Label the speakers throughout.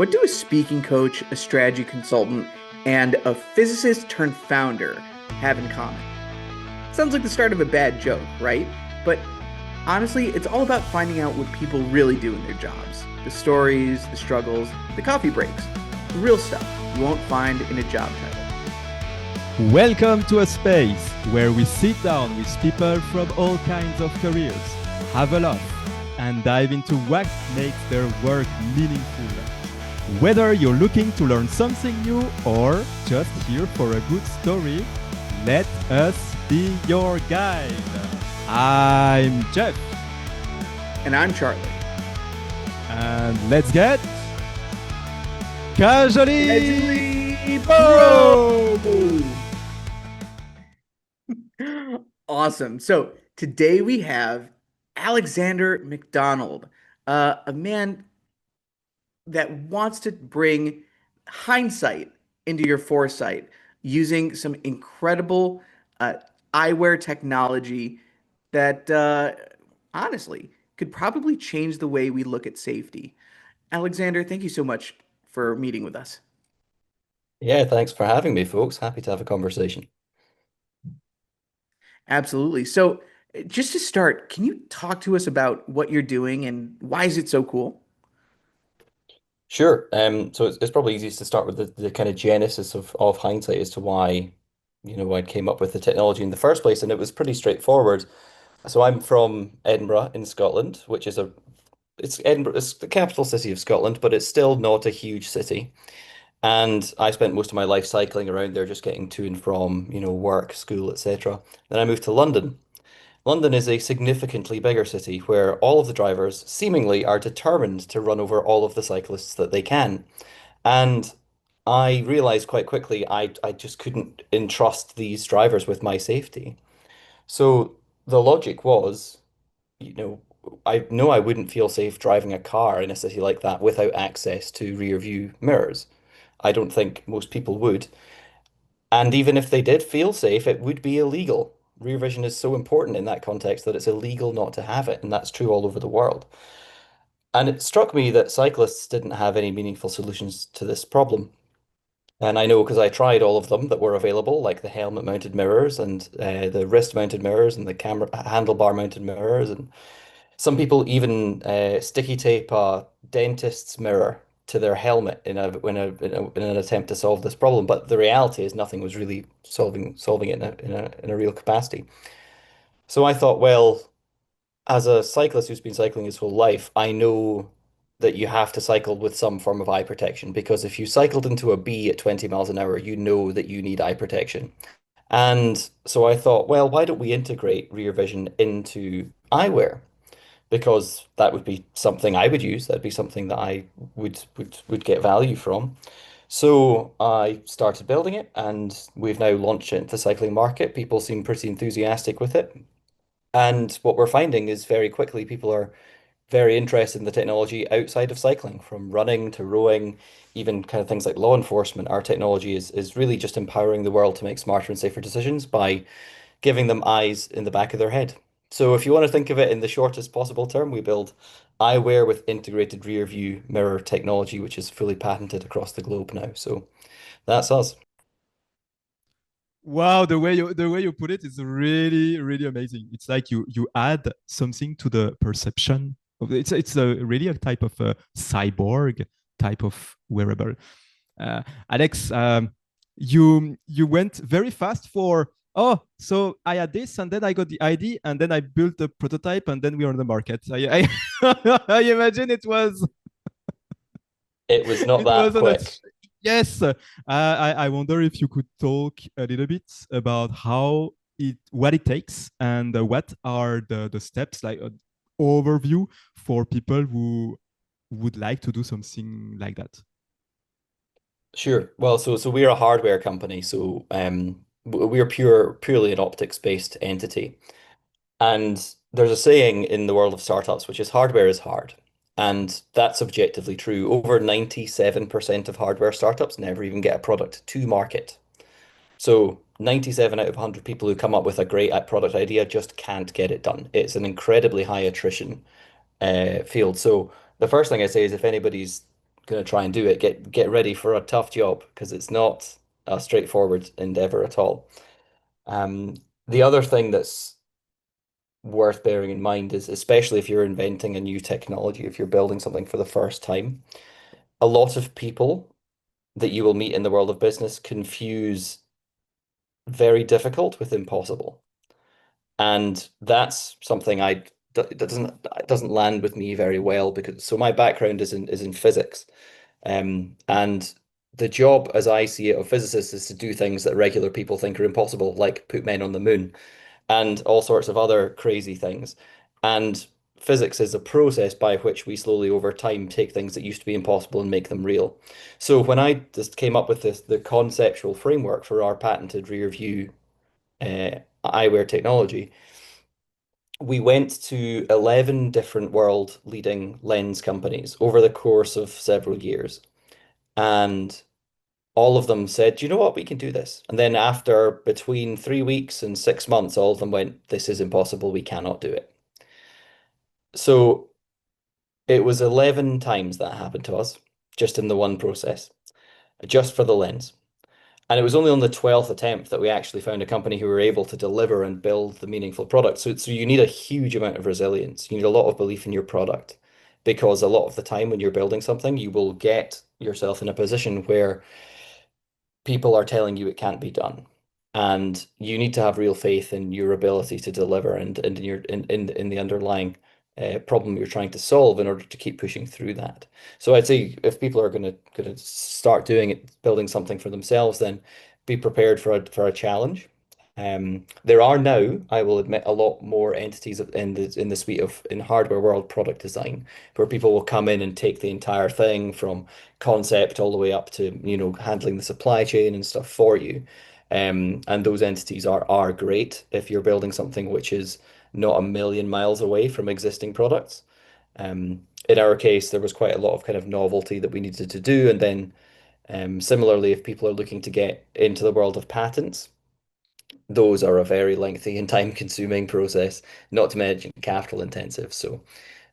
Speaker 1: What do a speaking coach, a strategy consultant, and a physicist turned founder have in common? Sounds like the start of a bad joke, right? But honestly, it's all about finding out what people really do in their jobs. The stories, the struggles, the coffee breaks. The real stuff you won't find in a job title.
Speaker 2: Welcome to a space where we sit down with people from all kinds of careers, have a laugh, and dive into what makes their work meaningful. Whether you're looking to learn something new or just here for a good story, let us be your guide. I'm Jeff.
Speaker 1: And I'm Charlie.
Speaker 2: And let's get casually
Speaker 1: Bro! Awesome. So today we have Alexander Macdonald, a man that wants to bring hindsight into your foresight using some incredible uh, eyewear technology that honestly could probably change the way we look at safety. Alexander, thank you so much for meeting with us.
Speaker 3: Yeah, thanks for having me, folks. Happy to have a conversation.
Speaker 1: Absolutely. So, just to start, can you talk to us about what you're doing and why is it so cool?
Speaker 3: Sure. So it's probably easiest to start with the kind of genesis of hindsight as to why, I came up with the technology in the first place, and it was pretty straightforward. So I'm from Edinburgh in Scotland, which is it's Edinburgh, it's the capital city of Scotland, but it's still not a huge city. And I spent most of my life cycling around there, just getting to and from, work, school, etc. Then I moved to London. London is a significantly bigger city where all of the drivers seemingly are determined to run over all of the cyclists that they can. And I realized quite quickly I just couldn't entrust these drivers with my safety. So the logic was, you know, I know I wouldn't feel safe driving a car in a city like that without access to rear view mirrors. I don't think most people would. And even if they did feel safe, it would be illegal. Rear vision is so important in that context that it's illegal not to have it, and that's true all over the world. And it struck me that cyclists didn't have any meaningful solutions to this problem. And I know because I tried all of them that were available, like the helmet mounted mirrors and the wrist mounted mirrors and the camera handlebar mounted mirrors. And some people even sticky tape a dentist's mirror to their helmet in an attempt to solve this problem. But the reality is nothing was really solving it in a real capacity. So I thought, well, as a cyclist who's been cycling his whole life, I know that you have to cycle with some form of eye protection because if you cycled into a bee at 20 miles an hour, you know that you need eye protection. And so I thought, well, why don't we integrate rear vision into eyewear? Because that would be something I would use. That'd be something that I would get value from. So I started building it, and we've now launched it into the cycling market. People seem pretty enthusiastic with it. And what we're finding is very quickly people are very interested in the technology outside of cycling, from running to rowing, even kind of things like law enforcement. Our technology is really just empowering the world to make smarter and safer decisions by giving them eyes in the back of their head. So if you want to think of it in the shortest possible term, we build eyewear with integrated rear view mirror technology, which is fully patented across the globe now. So that's us.
Speaker 2: Wow, the way you put it is really really amazing. It's like you add something to the perception of it's a really a type of a cyborg type of wearable. Alex, you went very fast for so I had this and then I got the ID and then I built the prototype and then we are on the market. I imagine it was
Speaker 3: It was not
Speaker 2: it
Speaker 3: that
Speaker 2: was on a
Speaker 3: quick.
Speaker 2: yes. I wonder if you could talk a little bit about how it what it takes and what are the steps like an overview for people who would like to do something like that.
Speaker 3: Sure. Well, so we're a hardware company, so we're purely an optics-based entity. And there's a saying in the world of startups, which is hardware is hard. And that's objectively true. Over 97% of hardware startups never even get a product to market. So 97 out of 100 people who come up with a great product idea just can't get it done. It's an incredibly high attrition field. So the first thing I say is if anybody's going to try and do it, get ready for a tough job because it's not a straightforward endeavor at all. Um, the other thing that's worth bearing in mind is, especially if you're inventing a new technology, if you're building something for the first time, a lot of people that you will meet in the world of business confuse very difficult with impossible. And that's something it doesn't land with me very well because so my background is in physics. And the job, as I see it, of physicists is to do things that regular people think are impossible, like put men on the moon and all sorts of other crazy things. And physics is a process by which we slowly over time take things that used to be impossible and make them real. So when I just came up with the conceptual framework for our patented rear view eyewear technology, we went to 11 different world leading lens companies over the course of several years. And all of them said, "Do you know what? We can do this." And then after between 3 weeks and 6 months, all of them went, "This is impossible. We cannot do it." So it was 11 times that happened to us just in the one process, just for the lens. And it was only on the 12th attempt that we actually found a company who were able to deliver and build the meaningful product. So you need a huge amount of resilience. You need a lot of belief in your product because a lot of the time when you're building something, you will get yourself in a position where people are telling you it can't be done. And you need to have real faith in your ability to deliver and in in the underlying problem you're trying to solve in order to keep pushing through that. So I'd say if people are gonna start doing it, building something for themselves, then be prepared for a challenge. There are now, I will admit, a lot more entities in the suite of in hardware world product design, where people will come in and take the entire thing from concept all the way up to, handling the supply chain and stuff for you. And those entities are great if you're building something which is not a million miles away from existing products. In our case, there was quite a lot of kind of novelty that we needed to do, and then similarly, if people are looking to get into the world of patents, those are a very lengthy and time-consuming process, not to mention capital intensive. So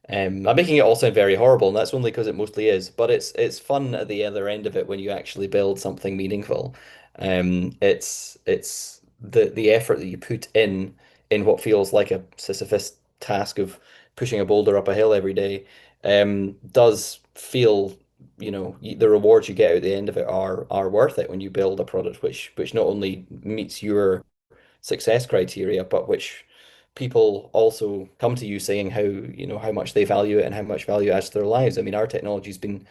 Speaker 3: I'm making it all sound very horrible, and that's only because it mostly is. But it's fun at the other end of it when you actually build something meaningful. It's the effort that you put in what feels like a Sisyphus task of pushing a boulder up a hill every day, does feel, the rewards you get at the end of it are worth it when you build a product which not only meets your success criteria, but which people also come to you saying how much they value it and how much value it adds to their lives. I mean, our technology's been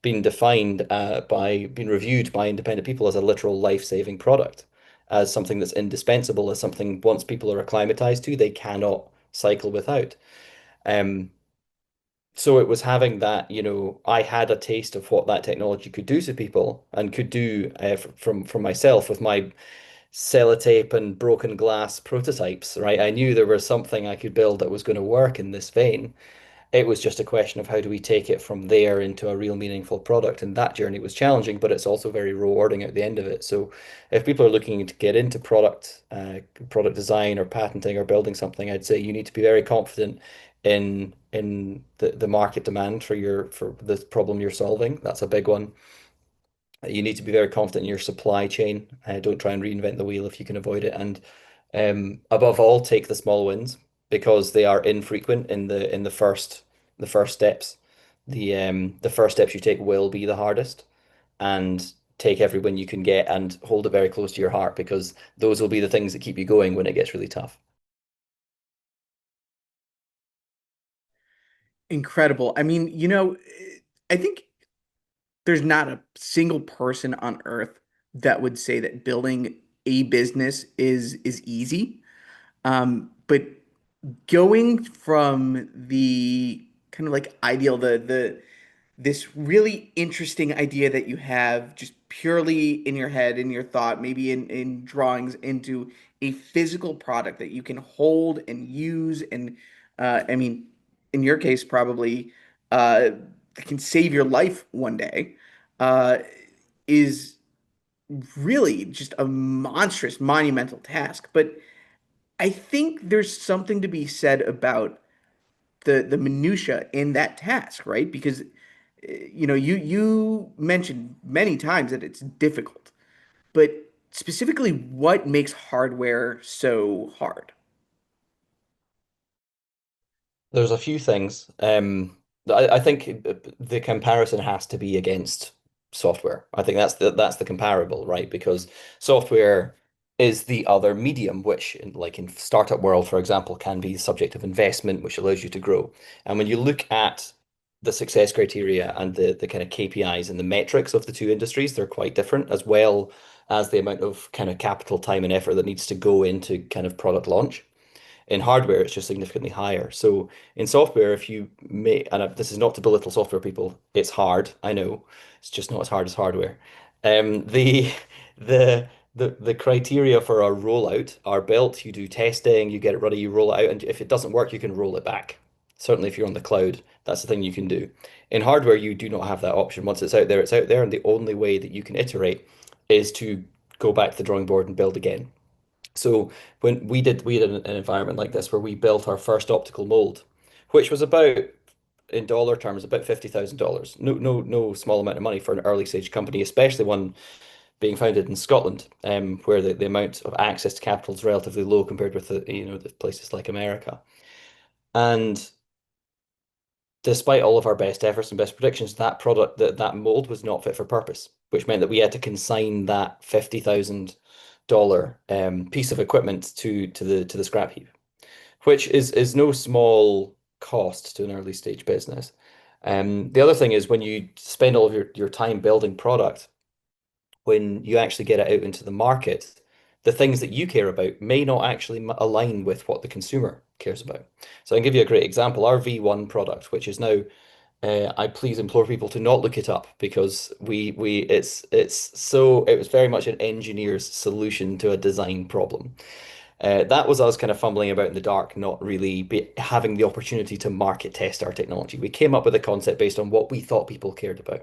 Speaker 3: defined been reviewed by independent people as a literal life-saving product, as something that's indispensable, as something once people are acclimatized to, they cannot cycle without. Um, so it was having that, I had a taste of what that technology could do to people and could do from myself with my sellotape and broken glass prototypes, right? I knew there was something I could build that was going to work in this vein. It was just a question of how do we take it from there into a real meaningful product. And that journey was challenging, but it's also very rewarding at the end of it. So if people are looking to get into product design or patenting or building something, I'd say you need to be very confident in the market demand for the problem you're solving. That's a big one. You need to be very confident in your supply chain. Don't try and reinvent the wheel if you can avoid it. And above all, take the small wins because they are infrequent in the first steps. The first steps you take will be the hardest, and take every win you can get and hold it very close to your heart because those will be the things that keep you going when it gets really tough.
Speaker 1: Incredible. I mean, I think there's not a single person on earth that would say that building a business is easy. But going from the kind of like ideal, the this really interesting idea that you have just purely in your head, in your thought, maybe in drawings, into a physical product that you can hold and use, and I mean, in your case, probably can save your life one day, uh, is really just a monstrous, monumental task. But I think there's something to be said about the minutia in that task, right? Because you mentioned many times that it's difficult, but specifically, what makes hardware so hard?
Speaker 3: There's a few things. I think the comparison has to be against software. I think that's the comparable, right? Because software is the other medium, which, like in startup world, for example, can be subject of investment, which allows you to grow. And when you look at the success criteria and the kind of KPIs and the metrics of the two industries, they're quite different, as well as the amount of kind of capital, time, and effort that needs to go into kind of product launch. In hardware, it's just significantly higher. So in software, if you make, and this is not to belittle software people, it's hard. I know it's just not as hard as hardware. The the the criteria for our rollout are built. You do testing, you get it ready, you roll it out, and if it doesn't work, you can roll it back. Certainly, if you're on the cloud, that's the thing you can do. In hardware, you do not have that option. Once it's out there, and the only way that you can iterate is to go back to the drawing board and build again. So when we had an environment like this where we built our first optical mold, which was about in dollar terms about $50,000. No small amount of money for an early stage company, especially one being founded in Scotland, where the amount of access to capital is relatively low compared with the places like America. And despite all of our best efforts and best predictions, that product that mold was not fit for purpose, which meant that we had to consign that $50,000 piece of equipment to the scrap heap, which is no small cost to an early stage business. The other thing is when you spend all of your time building product, when you actually get it out into the market, the things that you care about may not actually align with what the consumer cares about. So I can give you a great example. Our V1 product, which is now, I please implore people to not look it up because it was very much an engineer's solution to a design problem. That was us kind of fumbling about in the dark, not really having the opportunity to market test our technology. We came up with a concept based on what we thought people cared about.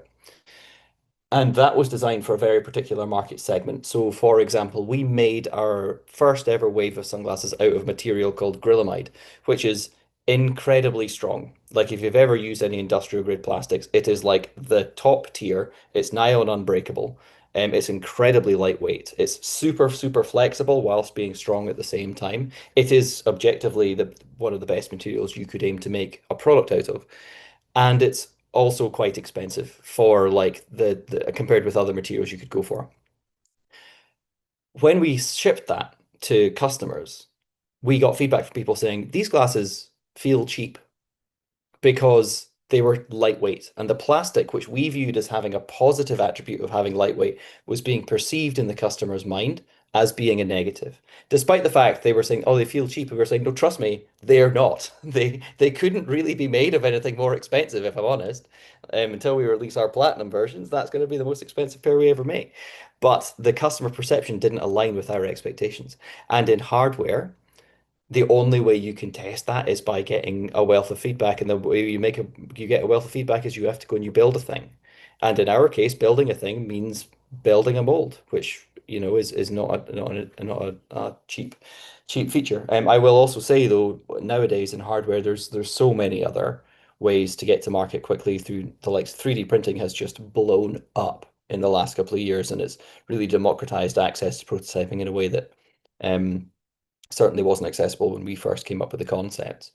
Speaker 3: And that was designed for a very particular market segment. So, for example, we made our first ever wave of sunglasses out of material called acrylamide, which is incredibly strong. Like, if you've ever used any industrial grade plastics, it is like the top tier. It's nigh on unbreakable. It's incredibly lightweight. It's super, super flexible whilst being strong at the same time. It is objectively one of the best materials you could aim to make a product out of, and it's also quite expensive for like the compared with other materials you could go for. When we shipped that to customers, we got feedback from people saying these glasses feel cheap because they were lightweight. And the plastic, which we viewed as having a positive attribute of having lightweight, was being perceived in the customer's mind as being a negative. Despite the fact they were saying, oh, they feel cheap. And we were saying, no, trust me, they're not. They couldn't really be made of anything more expensive, if I'm honest. Until we release our platinum versions, that's going to be the most expensive pair we ever make. But the customer perception didn't align with our expectations. And in hardware, the only way you can test that is by getting a wealth of feedback. And the way you get a wealth of feedback is you have to go and you build a thing. And in our case, building a thing means building a mold, which is not a cheap feature. I will also say though, nowadays in hardware, there's so many other ways to get to market quickly through the likes. 3D printing has just blown up in the last couple of years, and it's really democratized access to prototyping in a way that um, certainly wasn't accessible when we first came up with the concept.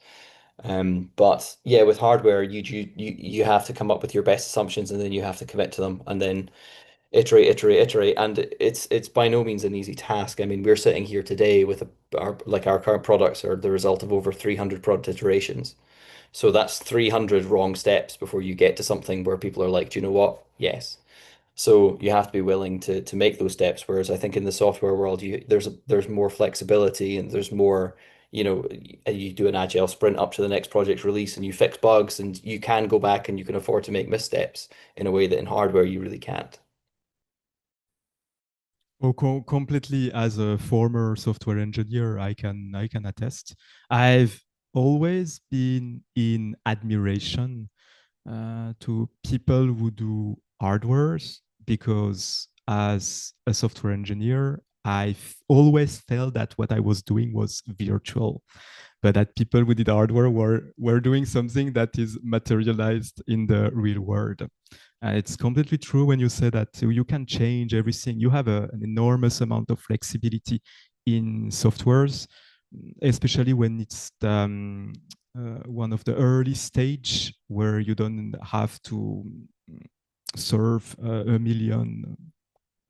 Speaker 3: But yeah, with hardware, you have to come up with your best assumptions and then you have to commit to them and then iterate, and it's by no means an easy task. I mean, we're sitting here today with our current products are the result of over 300 product iterations. So that's 300 wrong steps before you get to something where people are like, do you know what? Yes. So you have to be willing to make those steps. Whereas I think in the software world, there's more flexibility and there's more, you do an agile sprint up to the next project release and you fix bugs and you can go back and you can afford to make missteps in a way that in hardware you really can't.
Speaker 2: Oh, completely. As a former software engineer, I can attest. I've always been in admiration to people who do hardwares because as a software engineer, I always felt that what I was doing was virtual. but that people who did hardware were doing something that is materialized in the real world. And it's completely true when you say that you can change everything. You have an enormous amount of flexibility in softwares, especially when it's one of the early stage where you don't have to serve a million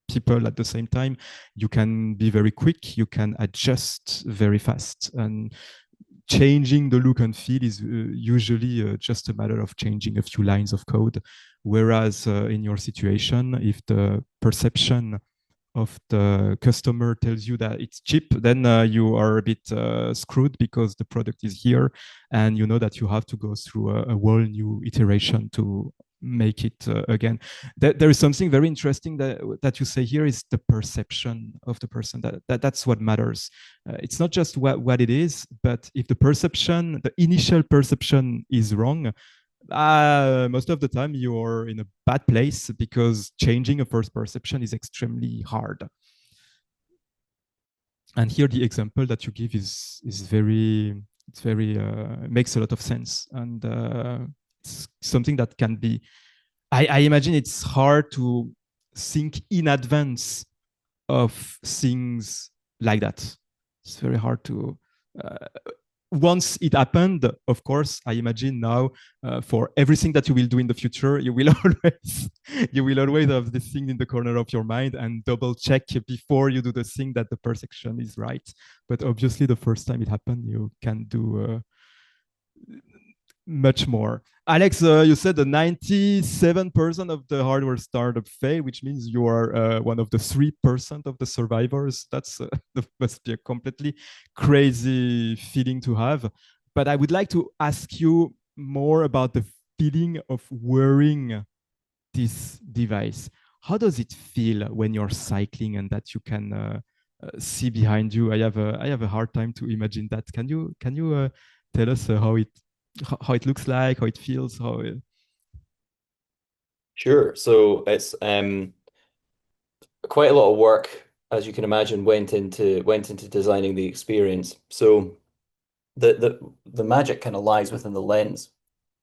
Speaker 2: people at the same time. You can be very quick, you can adjust very fast, and changing the look and feel is usually just a matter of changing a few lines of code. Whereas in your situation, if the perception of the customer tells you that it's cheap, then you are a bit screwed because the product is here, and you know that you have to go through a whole new iteration to make it again. There is something very interesting that you say here is the perception of the person. That's what matters. It's not just what it is, but if the perception, the initial perception is wrong, most of the time you're in a bad place because changing a first perception is extremely hard. And here the example that you give is very, it's very makes a lot of sense, and it's something that can be, I imagine it's hard to think in advance of things like that. It's very hard to uh, once it happened, of course, I imagine now for everything that you will do in the future, you will always you will always have this thing in the corner of your mind and double check before you do the thing that the perception is right. But obviously, the first time it happened, you can do much more. Alex, you said the 97% of the hardware startup fail, which means you are one of the 3% of the survivors. That must be a completely crazy feeling to have. But I would like to ask you more about the feeling of wearing this device. How does it feel when you're cycling and that you can see behind you? I have a hard time to imagine that. Can you tell us how it looks like, how it feels, how it...
Speaker 3: Sure. So it's quite a lot of work, as you can imagine, went into designing the experience. So the magic kind of lies within the lens.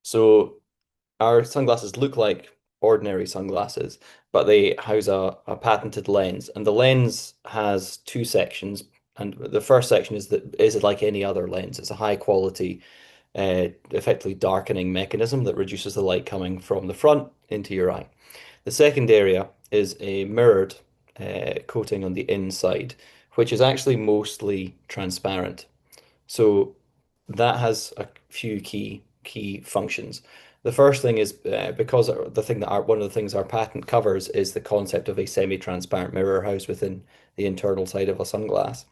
Speaker 3: So our sunglasses look like ordinary sunglasses, but they house a patented lens, and the lens has two sections. And the first section is like any other lens. It's a high quality, effectively darkening mechanism that reduces the light coming from the front into your eye. The second area is a mirrored coating on the inside, which is actually mostly transparent. So that has a few key functions. The first thing is because the thing that one of the things our patent covers is the concept of a semi-transparent mirror housed within the internal side of a sunglass.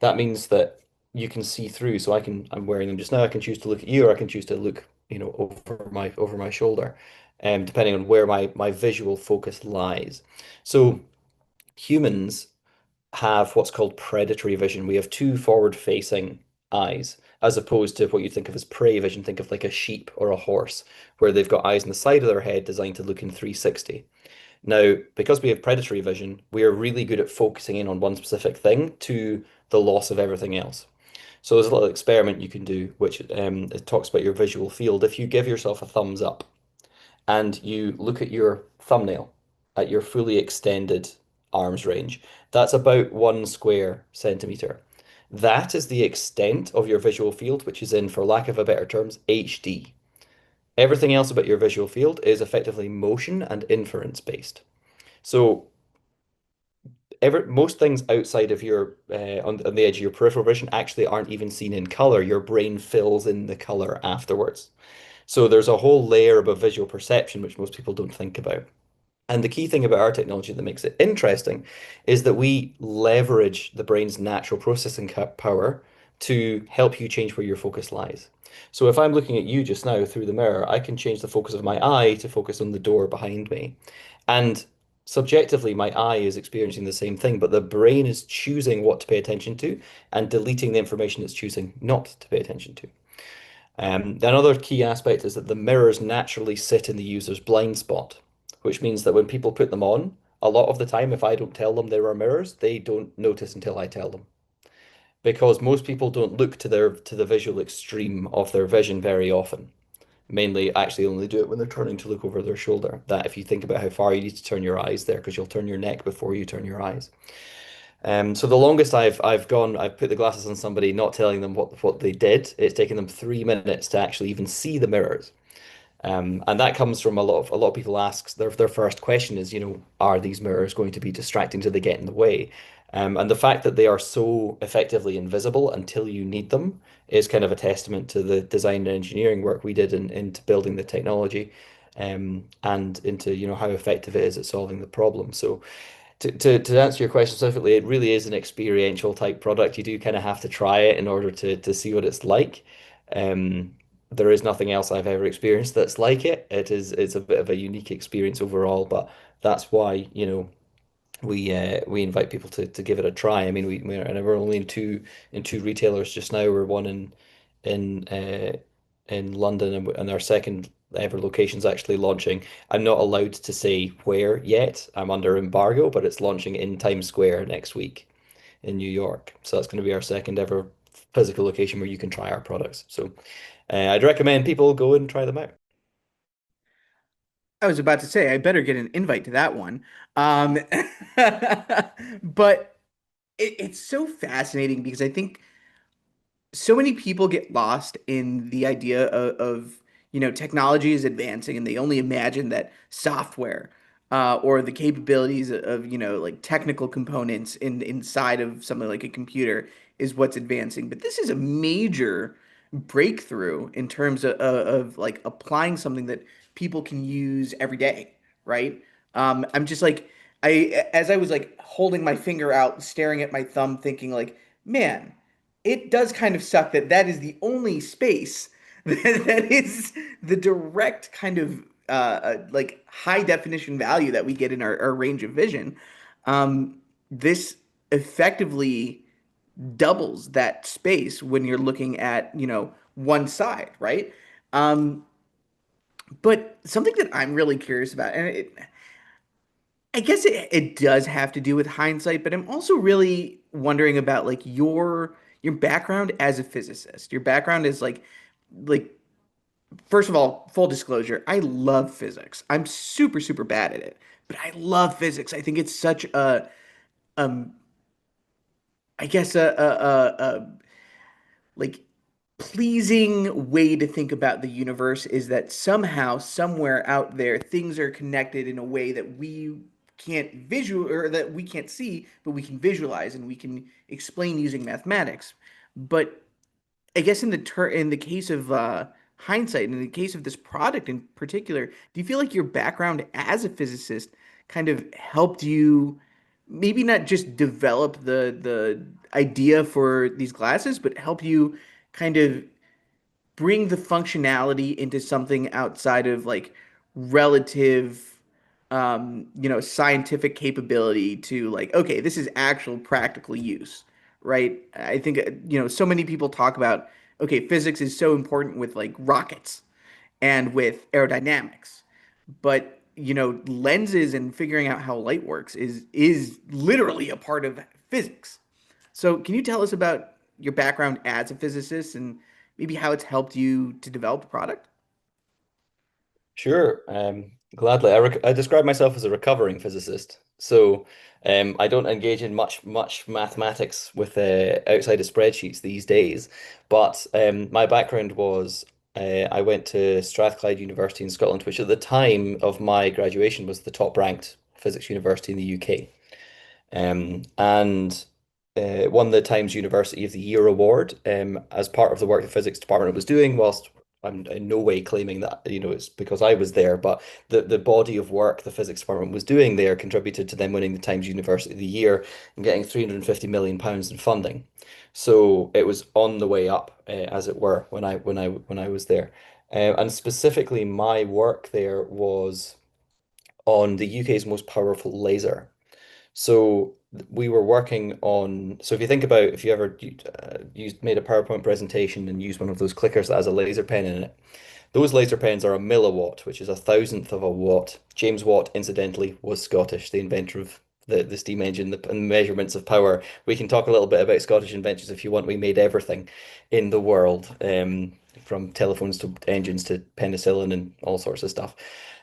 Speaker 3: That means that you can see through. So I'm wearing them just now. I can choose to look at you, or I can choose to look, over my shoulder, depending on where my visual focus lies. So humans have what's called predatory vision. We have two forward-facing eyes, as opposed to what you think of as prey vision. Think of like a sheep or a horse, where they've got eyes on the side of their head designed to look in 360. Now, because we have predatory vision, we are really good at focusing in on one specific thing to the loss of everything else. So there's a little experiment you can do, which it talks about your visual field. If you give yourself a thumbs up and you look at your thumbnail at your fully extended arm's range, that's about 1 square centimeter. That is the extent of your visual field, which is in, for lack of a better terms, HD. Everything else about your visual field is effectively motion and inference based. So most things outside of your on the edge of your peripheral vision actually aren't even seen in color. Your brain fills in the color afterwards. So there's a whole layer of visual perception which most people don't think about. And the key thing about our technology that makes it interesting is that we leverage the brain's natural processing power to help you change where your focus lies. So if I'm looking at you just now through the mirror, I can change the focus of my eye to focus on the door behind me. And subjectively, my eye is experiencing the same thing, but the brain is choosing what to pay attention to and deleting the information it's choosing not to pay attention to. Another key aspect is that the mirrors naturally sit in the user's blind spot, which means that when people put them on, a lot of the time, if I don't tell them there are mirrors, they don't notice until I tell them. because most people don't look to the visual extreme of their vision very often. Mainly, actually, only do it when they're turning to look over their shoulder. That if you think about how far you need to turn your eyes there, because you'll turn your neck before you turn your eyes. So the longest I've put the glasses on somebody, not telling them what they did. It's taken them 3 minutes to actually even see the mirrors. And that comes from a lot of people ask their first question is, are these mirrors going to be distracting? Do they get in the way? And the fact that they are so effectively invisible until you need them is kind of a testament to the design and engineering work we did into building the technology, and into, how effective it is at solving the problem. So to answer your question specifically, it really is an experiential type product. You do kind of have to try it in order to see what it's like. Um, there is nothing else I've ever experienced that's like it. It's a bit of a unique experience overall, but that's why, we invite people to give it a try. I mean, we're only in two retailers just now. We're one in uh, in London, and our second ever location's actually launching. I'm not allowed to say where yet. I'm under embargo, but it's launching in Times Square next week in New York. So that's going to be our second ever physical location where you can try our products. So I'd recommend people go and try them out.
Speaker 1: I was about to say I better get an invite to that one. Um, but it's so fascinating because I think so many people get lost in the idea of technology is advancing and they only imagine that software or the capabilities of like technical components inside of something like a computer is what's advancing. But this is a major breakthrough in terms of like applying something that people can use every day, right? I'm just like as I was like holding my finger out, staring at my thumb, thinking like, man, it does kind of suck that that is the only space that is the direct kind of like high definition value that we get in our range of vision. This effectively doubles that space when you're looking at one side, right? Um, but something that I'm really curious about, and I guess it does have to do with hindsight, but I'm also really wondering about like your background as a physicist. Your background is like first of all, full disclosure, I love physics. I'm super super bad at it, but I love physics. I think it's such a um I guess a like pleasing way to think about the universe is that somehow, somewhere out there, things are connected in a way that we can't visual or that we can't see, but we can visualize and we can explain using mathematics. But I guess in the case of hindsight, in the case of this product in particular, do you feel like your background as a physicist kind of helped you maybe not just develop the idea for these glasses, but help you kind of bring the functionality into something outside of like relative scientific capability to like, okay, this is actual practical use, right? I think so many people talk about, okay, physics is so important with like rockets and with aerodynamics, but lenses and figuring out how light works is literally a part of physics. So, can you tell us about your background as a physicist and maybe how it's helped you to develop a product?
Speaker 3: Sure, gladly. I describe myself as a recovering physicist. So I don't engage in much mathematics with outside of spreadsheets these days. But my background was I went to Strathclyde University in Scotland, which at the time of my graduation was the top ranked physics university in the UK, and won the Times University of the Year award as part of the work the physics department was doing. Whilst I'm in no way claiming that it's because I was there, but the body of work the physics department was doing there contributed to them winning the Times University of the Year and getting 350 million pounds in funding. So it was on the way up, as it were, when I was there. And specifically, my work there was on the UK's most powerful laser. So we were working on. So if you think about if you ever used made a PowerPoint presentation and used one of those clickers that has a laser pen in it, those laser pens are a milliwatt, which is a thousandth of a watt. James Watt, incidentally, was Scottish, the inventor of the steam engine, and measurements of power. We can talk a little bit about Scottish inventions if you want. We made everything in the world, from telephones to engines to penicillin and all sorts of stuff.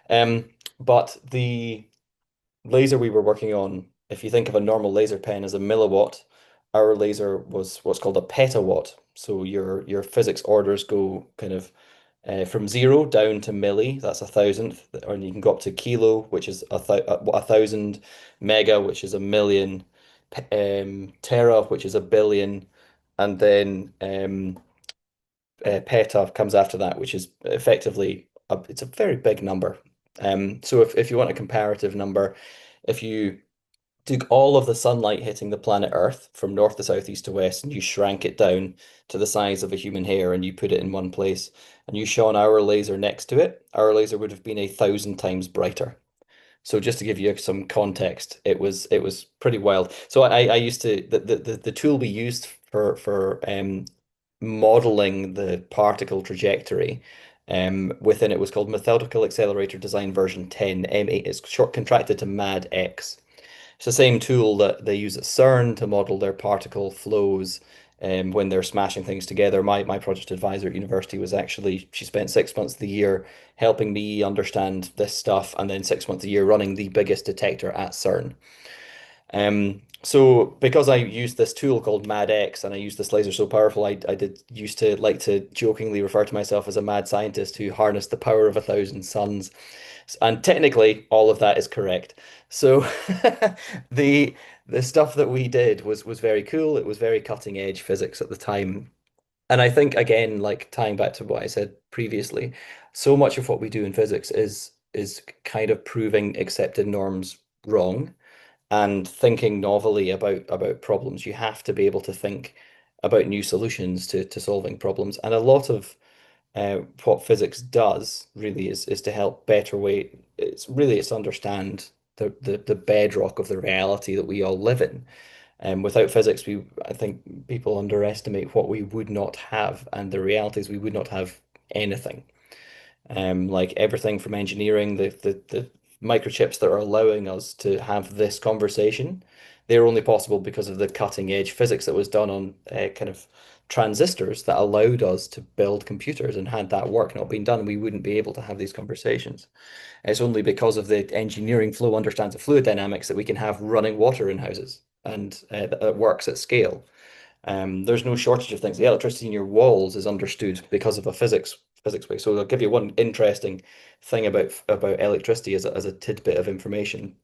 Speaker 3: Um, but the laser we were working on, if you think of a normal laser pen as a milliwatt, our laser was what's called a petawatt. So your physics orders go kind of from zero down to milli, that's a thousandth, or you can go up to kilo, which is a thousand, mega, which is a million, tera, which is a billion, and then peta comes after that, which is effectively it's a very big number. So if you want a comparative number, if you took all of the sunlight hitting the planet Earth from north to south, east to west, and you shrank it down to the size of a human hair and you put it in one place, and you shone our laser next to it, our laser would have been 1,000 times brighter. So just to give you some context, it was pretty wild. So I used to the tool we used for modeling the particle trajectory within it was called Methodical Accelerator Design version 10 M8. It's short contracted to MAD-X. It's the same tool that they use at CERN to model their particle flows when they're smashing things together. My project advisor at university was actually, she spent 6 months of the year helping me understand this stuff, and then 6 months a year running the biggest detector at CERN. So because I used this tool called MAD-X and I used this laser so powerful, I did used to like to jokingly refer to myself as a mad scientist who harnessed the power of 1,000 suns. And technically, all of that is correct. So the the stuff that we did was very cool. It was very cutting edge physics at the time. And I think again, like tying back to what I said previously, so much of what we do in physics is kind of proving accepted norms wrong and thinking novelly about problems. You have to be able to think about new solutions to solving problems. And a lot of what physics does really is to help better way. It's understand the bedrock of the reality that we all live in. And without physics, I think people underestimate what we would not have, and the reality is we would not have anything. Like everything from engineering, the microchips that are allowing us to have this conversation, they're only possible because of the cutting edge physics that was done on kind of transistors that allowed us to build computers. And had that work not been done, we wouldn't be able to have these conversations. It's only because of the engineering flow understands of fluid dynamics that we can have running water in houses, and that works at scale. There's no shortage of things. The electricity in your walls is understood because of a physics way. So I'll give you one interesting thing about electricity as a tidbit of information.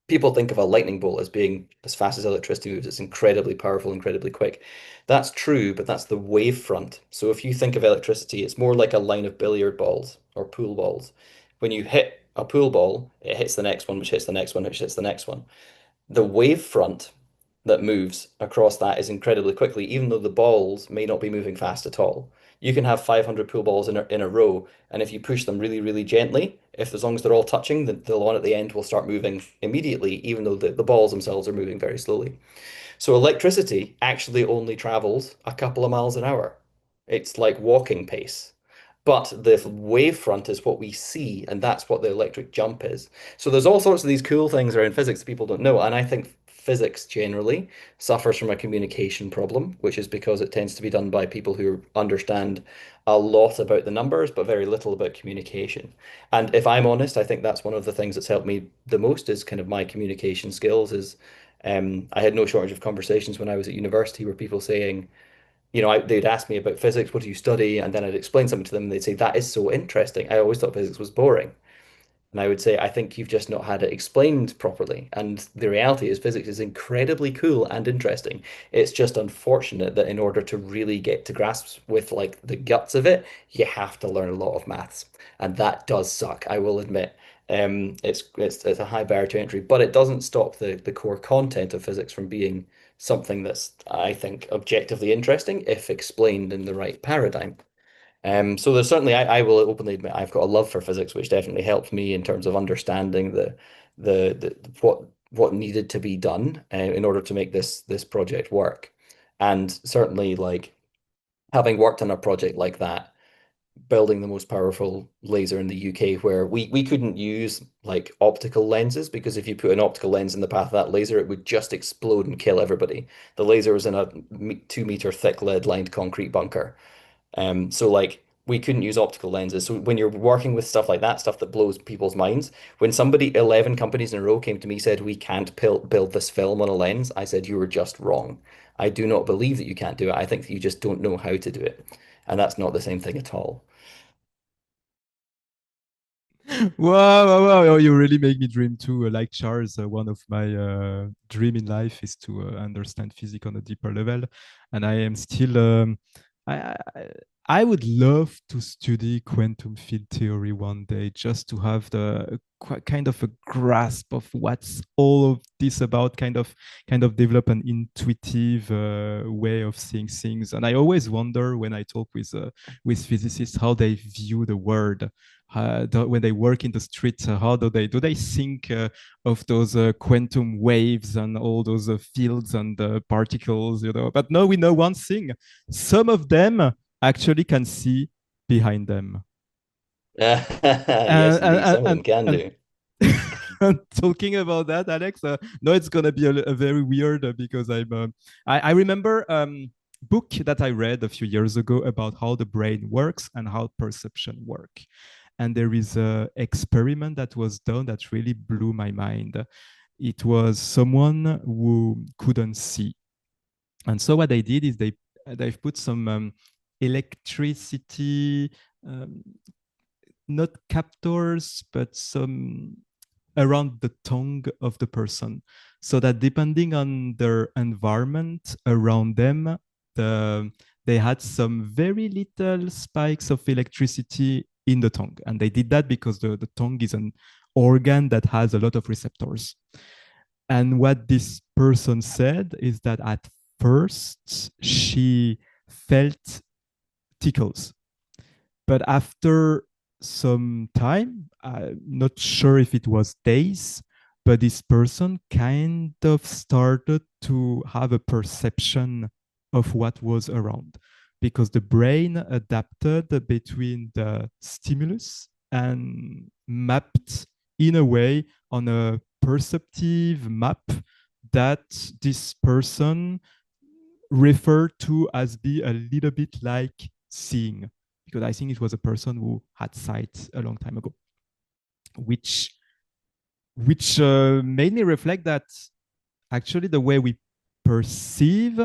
Speaker 3: People think of a lightning bolt as being as fast as electricity moves. It's incredibly powerful, incredibly quick. That's true, but that's the wave front. So if you think of electricity, it's more like a line of billiard balls or pool balls. When you hit a pool ball, it hits the next one, which hits the next one, which hits the next one. The wave front that moves across that is incredibly quickly, even though the balls may not be moving fast at all. You can have 500 pool balls in a row, and if you push them really, really gently, if as long as they're all touching, the one at the end will start moving immediately, even though the balls themselves are moving very slowly. So electricity actually only travels a couple of miles an hour. It's like walking pace. But the wavefront is what we see, and that's what the electric jump is. So there's all sorts of these cool things around physics that people don't know. And I think physics generally suffers from a communication problem, which is because it tends to be done by people who understand a lot about the numbers, but very little about communication. And if I'm honest, I think that's one of the things that's helped me the most is kind of my communication skills is I had no shortage of conversations when I was at university where people saying, they'd ask me about physics, what do you study? And then I'd explain something to them and they'd say, that is so interesting. I always thought physics was boring. And I would say, I think you've just not had it explained properly. And the reality is, physics is incredibly cool and interesting. It's just unfortunate that in order to really get to grasp with like the guts of it, you have to learn a lot of maths. And that does suck, I will admit. It's a high barrier to entry, but it doesn't stop the core content of physics from being something that's, I think, objectively interesting if explained in the right paradigm. So there's certainly I will openly admit I've got a love for physics, which definitely helped me in terms of understanding the what needed to be done in order to make this project work. And certainly like having worked on a project like that building the most powerful laser in the UK, where we couldn't use like optical lenses because if you put an optical lens in the path of that laser, it would just explode and kill everybody. The laser was in a 2 meter thick lead lined concrete bunker. So like we couldn't use optical lenses. So when you're working with stuff like that, stuff that blows people's minds, when somebody 11 companies in a row came to me said we can't build this film on a lens, I said you were just wrong. I do not believe that you can't do it. I think that you just don't know how to do it. And that's not the same thing at all.
Speaker 2: Wow, wow, wow. Oh, you really make me dream too. Like Charles, one of my dream in life is to understand physics on a deeper level. And I am still, I, I would love to study quantum field theory one day just to have the kind of a grasp of what's all of this about, kind of develop an intuitive way of seeing things. And I always wonder when I talk with physicists how they view the world when they work in the streets, how do they think of those quantum waves and all those fields and particles, But no, we know one thing: some of them actually can see behind them.
Speaker 3: Yes,
Speaker 2: And
Speaker 3: indeed,
Speaker 2: and
Speaker 3: some of them
Speaker 2: and,
Speaker 3: can
Speaker 2: and,
Speaker 3: do.
Speaker 2: and talking about that, Alex, no, it's gonna be a very weird because I remember book that I read a few years ago about how the brain works and how perception work. And there is a experiment that was done that really blew my mind. It was someone who couldn't see, and so what they did is they've put some electricity, um, not captors, but some around the tongue of the person, so that depending on their environment around them, the they had some very little spikes of electricity in the tongue. And they did that because the tongue is an organ that has a lot of receptors. And what this person said is that at first she felt tickles, but after some time, I'm not sure if it was days, but this person kind of started to have a perception of what was around, because the brain adapted between the stimulus and mapped in a way on a perceptive map that this person referred to as be a little bit like seeing, because I think it was a person who had sight a long time ago, which made me reflect that actually the way we perceive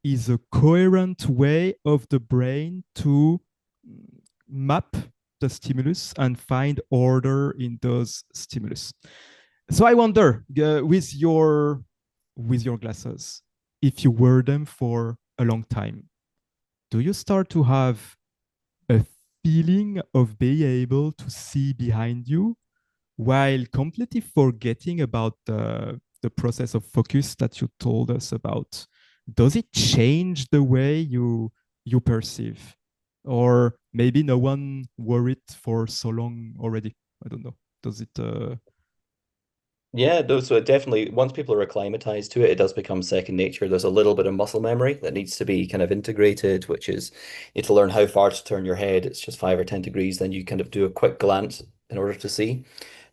Speaker 2: is a coherent way of the brain to map the stimulus and find order in those stimulus. So I wonder, with your glasses, if you wear them for a long time, do you start to have a feeling of being able to see behind you while completely forgetting about the process of focus that you told us about? Does it change the way you perceive? Or maybe no one wore it for so long already. I don't know. Does it
Speaker 3: Yeah, no, so it definitely, once people are acclimatized to it, it does become second nature. There's a little bit of muscle memory that needs to be kind of integrated, which is you have to learn how far to turn your head. It's just 5 or 10 degrees. Then you kind of do a quick glance in order to see.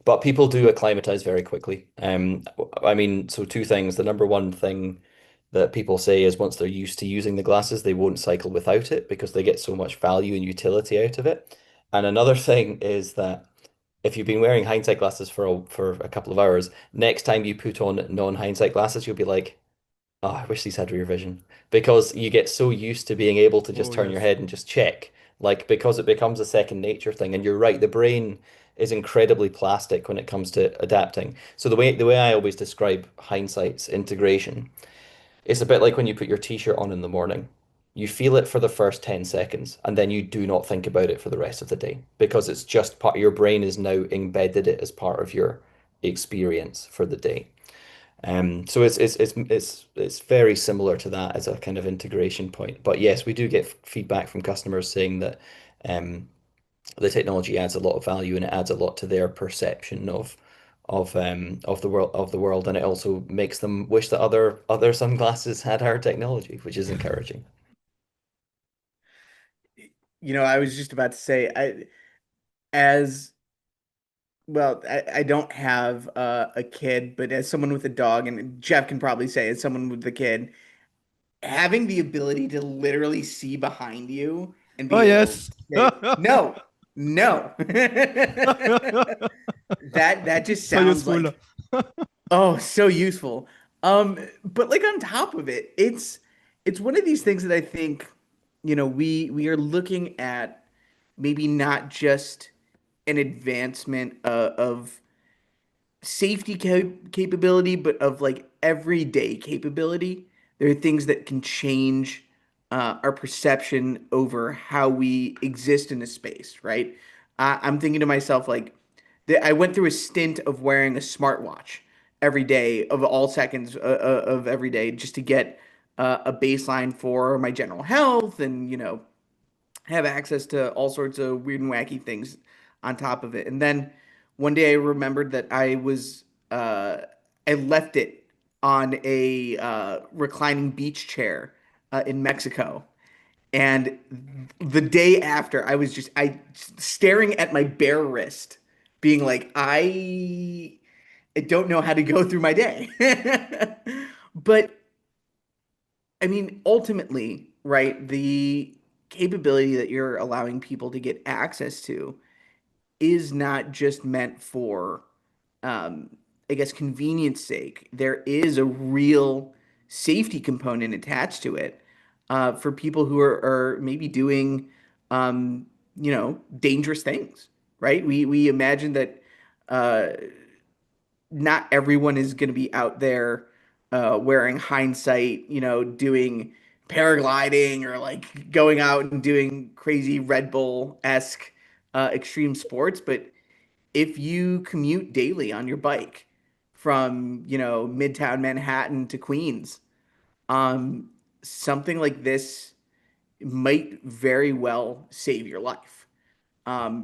Speaker 3: But people do acclimatize very quickly. I mean, so two things. The number one thing that people say is once they're used to using the glasses, they won't cycle without it because they get so much value and utility out of it. And another thing is that if you've been wearing hindsight glasses for a couple of hours, next time you put on non-hindsight glasses, you'll be like, oh, I wish these had rear vision. Because you get so used to being able to just
Speaker 2: Oh,
Speaker 3: turn your
Speaker 2: yes.
Speaker 3: head and just check. Like, because it becomes a second nature thing. And you're right, the brain is incredibly plastic when it comes to adapting. So the way I always describe hindsight's integration, it's a bit like when you put your t-shirt on in the morning. You feel it for the first 10 seconds and then you do not think about it for the rest of the day because it's just part your brain is now embedded it as part of your experience for the day. So it's very similar to that as a kind of integration point. But yes, we do get feedback from customers saying that um, the technology adds a lot of value and it adds a lot to their perception of the world, and it also makes them wish that other sunglasses had our technology, which is encouraging.
Speaker 1: I was just about to say, as well, I don't have a kid, but as someone with a dog, and Jeff can probably say, as someone with a kid, having the ability to literally see behind you and
Speaker 2: Oh
Speaker 1: be able to
Speaker 2: yes.
Speaker 1: say, no, no. That just
Speaker 2: So
Speaker 1: sounds
Speaker 2: useful.
Speaker 1: like, oh, so useful. But like on top of it, it's one of these things that I think, we are looking at maybe not just an advancement of safety capability, but of like everyday capability. There are things that can change our perception over how we exist in a space, right? I'm thinking to myself, like, I went through a stint of wearing a smartwatch every day of all seconds of every day just to get a baseline for my general health and, have access to all sorts of weird and wacky things on top of it. And then one day I remembered that I left it on a reclining beach chair in Mexico. And the day after, I staring at my bare wrist, being like, I don't know how to go through my day. But I mean, ultimately, right, the capability that you're allowing people to get access to is not just meant for, um, I guess, convenience sake. There is a real safety component attached to it for people who are maybe doing, dangerous things, right? We imagine that uh, not everyone is going to be out there wearing hindsight, doing paragliding or like going out and doing crazy Red Bull-esque extreme sports. But if you commute daily on your bike from, Midtown Manhattan to Queens, um, something like this might very well save your life,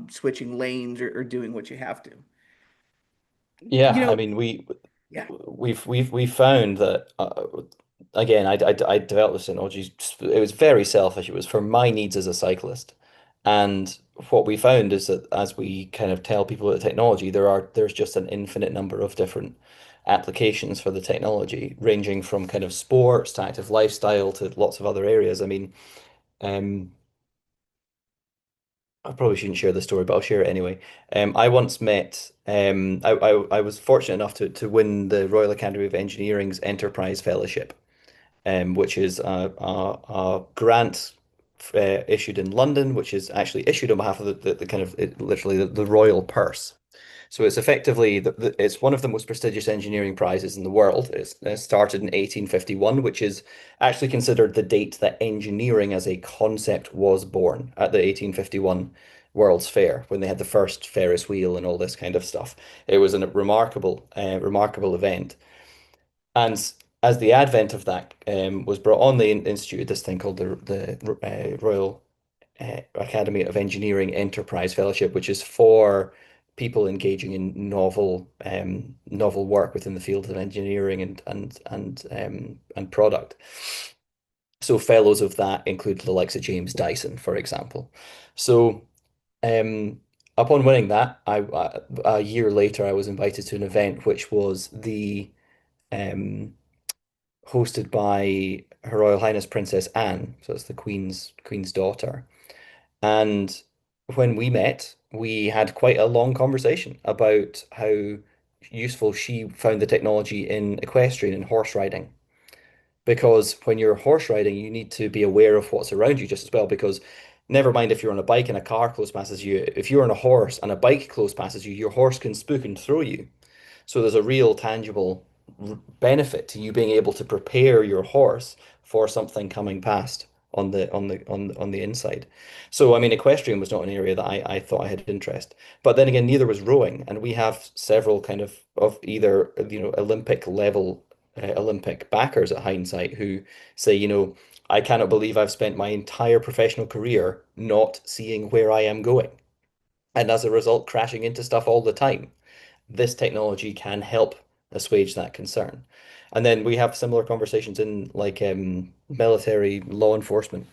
Speaker 1: switching lanes or doing what you have to.
Speaker 3: Yeah,
Speaker 1: You
Speaker 3: I
Speaker 1: know,
Speaker 3: mean,
Speaker 1: yeah.
Speaker 3: we've found that again, I developed this technology. It was very selfish. It was for my needs as a cyclist, and what we found is that as we kind of tell people about the technology, there's just an infinite number of different applications for the technology, ranging from kind of sports to active lifestyle to lots of other areas. I mean, um, I probably shouldn't share the story, but I'll share it anyway. I once met, I was fortunate enough to win the Royal Academy of Engineering's Enterprise Fellowship, which is a grant issued in London, which is actually issued on behalf of the kind of literally the royal purse. So it's effectively it's one of the most prestigious engineering prizes in the world. It started in 1851, which is actually considered the date that engineering as a concept was born at the 1851 World's Fair when they had the first Ferris wheel and all this kind of stuff. It was a remarkable event. And as the advent of that was brought on, they instituted this thing called the Royal Academy of Engineering Enterprise Fellowship, which is for people engaging in novel work within the field of engineering and product. So fellows of that include the likes of James Dyson, for example. So um, upon winning that, a year later I was invited to an event which was the um, hosted by Her Royal Highness Princess Anne, so it's the Queen's daughter. And when we met, we had quite a long conversation about how useful she found the technology in equestrian and horse riding. Because when you're horse riding, you need to be aware of what's around you just as well. Because never mind if you're on a bike and a car close passes you, if you're on a horse and a bike close passes you, your horse can spook and throw you. So there's a real tangible benefit to you being able to prepare your horse for something coming past on the inside. So I mean, equestrian was not an area that I thought I had interest. But then again, neither was rowing, and we have several kind of either Olympic level Olympic backers at Hindsight who say, I cannot believe I've spent my entire professional career not seeing where I am going, and as a result, crashing into stuff all the time. This technology can help assuage that concern. And then we have similar conversations in like military law enforcement.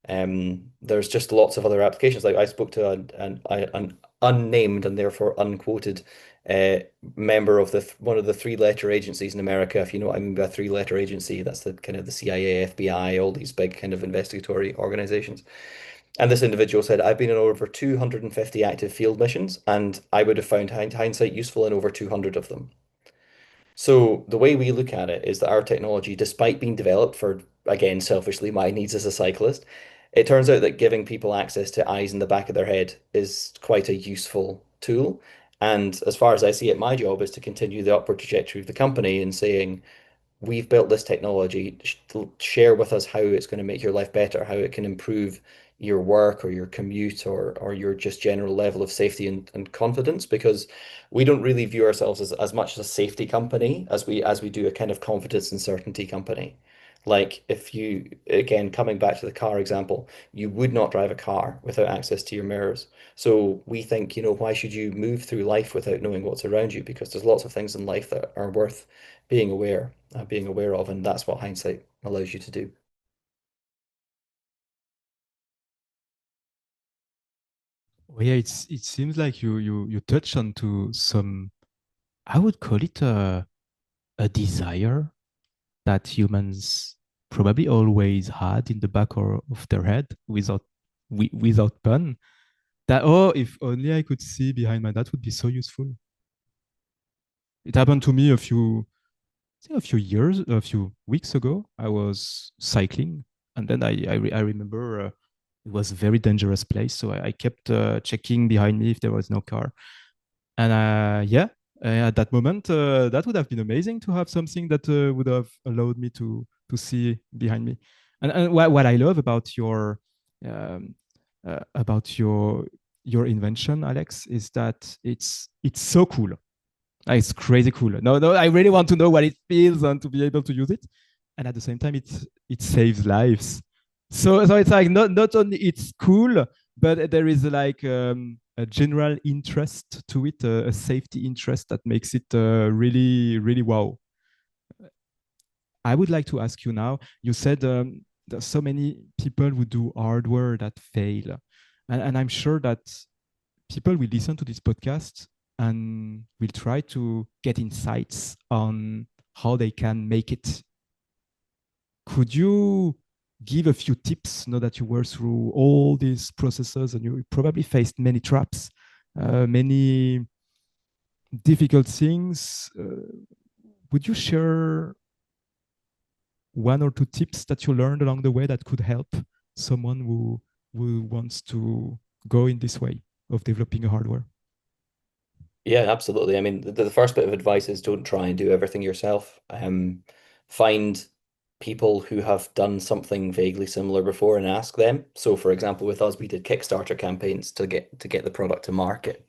Speaker 3: There's just lots of other applications. Like I spoke to an unnamed and therefore unquoted uh, member of one of the three-letter agencies in America. If you know what I mean by a three-letter agency, that's the kind of the CIA, FBI, all these big kind of investigatory organizations. And this individual said, I've been in over 250 active field missions, and I would have found hindsight useful in over 200 of them. So the way we look at it is that our technology, despite being developed for, again, selfishly, my needs as a cyclist, it turns out that giving people access to eyes in the back of their head is quite a useful tool. And as far as I see it, my job is to continue the upward trajectory of the company and saying, we've built this technology. Share with us how it's going to make your life better, how it can improve your work or your commute or your just general level of safety and confidence, because we don't really view ourselves as much as a safety company as we do a kind of confidence and certainty company. Like if you, again, coming back to the car example, you would not drive a car without access to your mirrors. So we think, why should you move through life without knowing what's around you? Because there's lots of things in life that are worth being aware of, and that's what hindsight allows you to do.
Speaker 2: Oh, yeah, it seems like you touched on to some, I would call it a desire that humans probably always had in the back of their head without pun. That, oh, if only I could see behind my, that would be so useful. It happened to me I think a few years, a few weeks ago. I was cycling, and then I remember it was a very dangerous place, so I kept checking behind me if there was no car. And yeah, at that moment, that would have been amazing to have something that would have allowed me to see behind me. And what I love um, about your invention, Alex, is that it's so cool. It's crazy cool. No, no, I really want to know what it feels and to be able to use it. And at the same time, it saves lives. So it's like not only it's cool, but there is like a general interest to it, a safety interest that makes it really wow. I would like to ask you now. You said there's so many people who do hardware that fail, and I'm sure that people will listen to this podcast and will try to get insights on how they can make it. Could you give a few tips now that you were through all these processes and you probably faced many traps, many difficult things? Would you share one or two tips that you learned along the way that could help someone who wants to go in this way of developing a hardware?
Speaker 3: Yeah, absolutely. I mean, the first bit of advice is don't try and do everything yourself. Find people who have done something vaguely similar before and ask them. So, for example, with us, we did Kickstarter campaigns to get the product to market.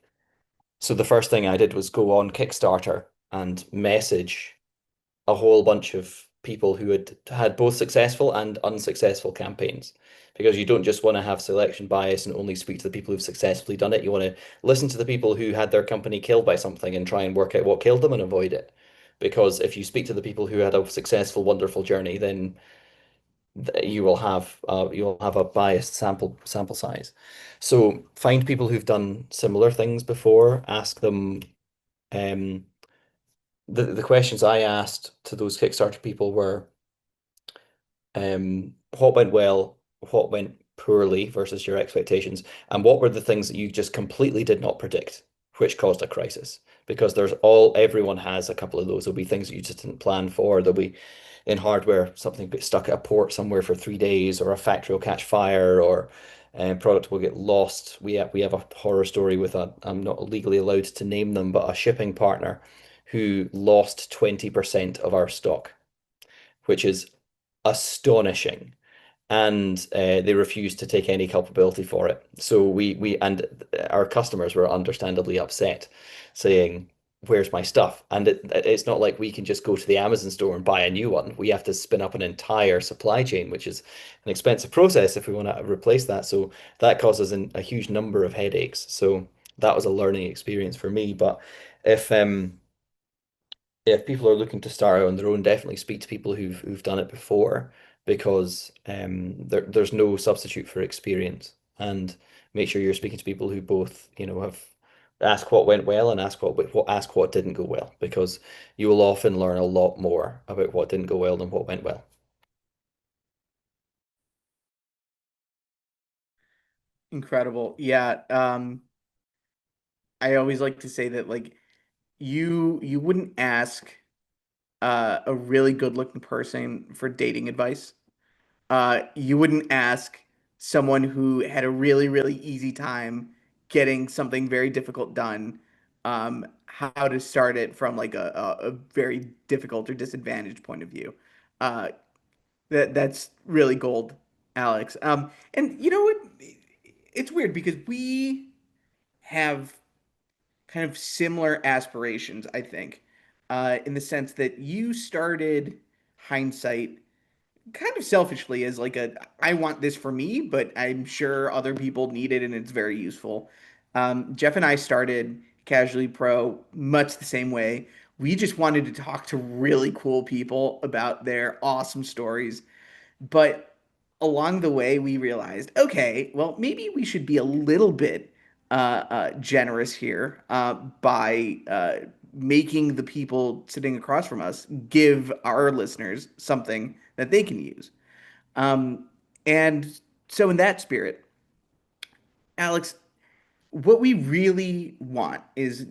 Speaker 3: So the first thing I did was go on Kickstarter and message a whole bunch of people who had had both successful and unsuccessful campaigns, because you don't just want to have selection bias and only speak to the people who've successfully done it. You want to listen to the people who had their company killed by something and try and work out what killed them and avoid it. Because if you speak to the people who had a successful, wonderful journey, then you will have a biased sample size. So find people who've done similar things before, ask them. Um, the questions I asked to those Kickstarter people were, what went well, what went poorly versus your expectations, and what were the things that you just completely did not predict, which caused a crisis? Because everyone has a couple of those. There'll be things that you just didn't plan for. There'll be in hardware, something gets stuck at a port somewhere for 3 days, or a factory will catch fire, or product will get lost. We have a horror story with I'm not legally allowed to name them, but a shipping partner who lost 20% of our stock, which is astonishing, and they refused to take any culpability for it. So we and our customers were understandably upset, saying, "Where's my stuff?" And it's not like we can just go to the Amazon store and buy a new one. We have to spin up an entire supply chain, which is an expensive process if we want to replace that. So that causes a huge number of headaches. So that was a learning experience for me. But if um if people are looking to start out on their own, definitely speak to people who've done it before. because there's no substitute for experience. And make sure you're speaking to people who both, have ask what went well and ask what didn't go well, because you will often learn a lot more about what didn't go well than what went well.
Speaker 1: Incredible. Yeah. I always like to say that like you wouldn't ask a really good looking person for dating advice. You wouldn't ask someone who had a really, really easy time getting something very difficult done, how to start it from like a very difficult or disadvantaged point of view. Uh, that's really gold, Alex. And you know what? It's weird because we have kind of similar aspirations, I think, in the sense that you started hindsight kind of selfishly as like a I want this for me, but I'm sure other people need it and it's very useful. Jeff and I started Casually Pro much the same way. We just wanted to talk to really cool people about their awesome stories, but along the way, we realized, okay, well, maybe we should be a little bit generous here by making the people sitting across from us give our listeners something that they can use. Um, and so, in that spirit, Alex, what we really want is,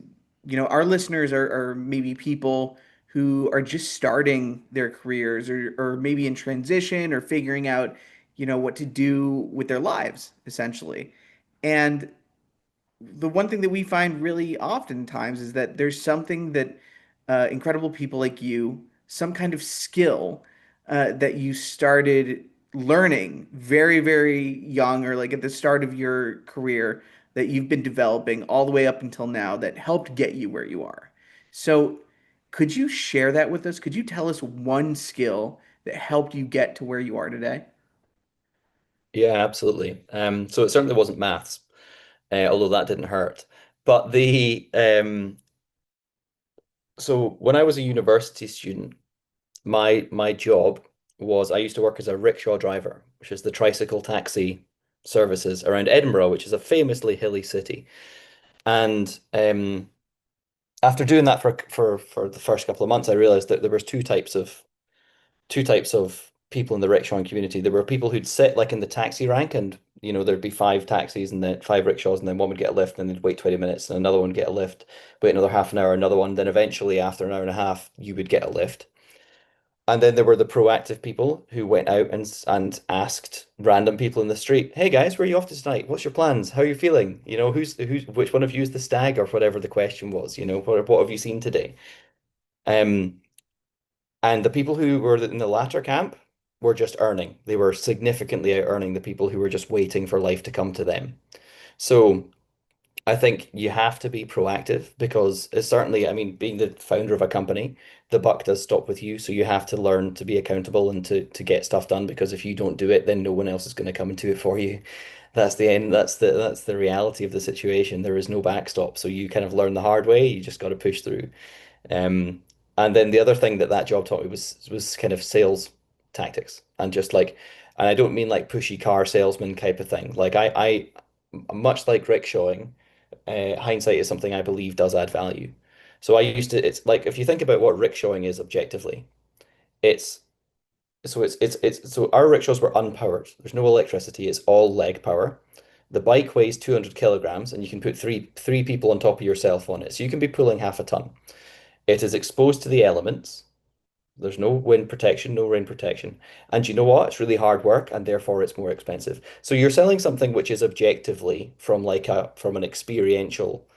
Speaker 1: our listeners are maybe people who are just starting their careers or maybe in transition or figuring out, what to do with their lives, essentially. And the one thing that we find really oftentimes is that there's something that incredible people like you, some kind of skill that you started learning very, very young or like at the start of your career that you've been developing all the way up until now that helped get you where you are. So, could you share that with us? Could you tell us one skill that helped you get to where you are today?
Speaker 3: Yeah, absolutely. So it certainly wasn't maths, although that didn't hurt. But so when I was a university student, my job was I used to work as a rickshaw driver, which is the tricycle taxi services around Edinburgh, which is a famously hilly city. And after doing that for the first couple of months, I realized that there was two types of people in the rickshawing community. There were people who'd sit like in the taxi rank, and there'd be five taxis and then five rickshaws, and then one would get a lift, and then they'd wait 20 minutes, and another one would get a lift, wait another half an hour, another one, then eventually after an hour and a half, you would get a lift. And then there were the proactive people who went out and asked random people in the street, "Hey guys, where are you off to tonight? What's your plans? How are you feeling? Who's which one of you is the stag or whatever the question was? What have you seen today?" Um, and the people who were in the latter camp were just earning. They were significantly out earning the people who were just waiting for life to come to them. So I think you have to be proactive because it's certainly, I mean, being the founder of a company, the buck does stop with you. So you have to learn to be accountable and to get stuff done, because if you don't do it, then no one else is going to come and do it for you. That's the end. That's the reality of the situation. There is no backstop. So you kind of learn the hard way. You just got to push through. Um, and then the other thing that job taught me was kind of sales tactics, and just like, and I don't mean like pushy car salesman type of thing. Like I much like rickshawing, hindsight is something I believe does add value. So it's like if you think about what rickshawing is objectively, it's so our rickshaws were unpowered. There's no electricity. It's all leg power. The bike weighs 200 kilograms, and you can put three people on top of yourself on it. So you can be pulling half a ton. It is exposed to the elements. There's no wind protection, no rain protection. And you know what? It's really hard work, and therefore it's more expensive. So you're selling something which is objectively from an experiential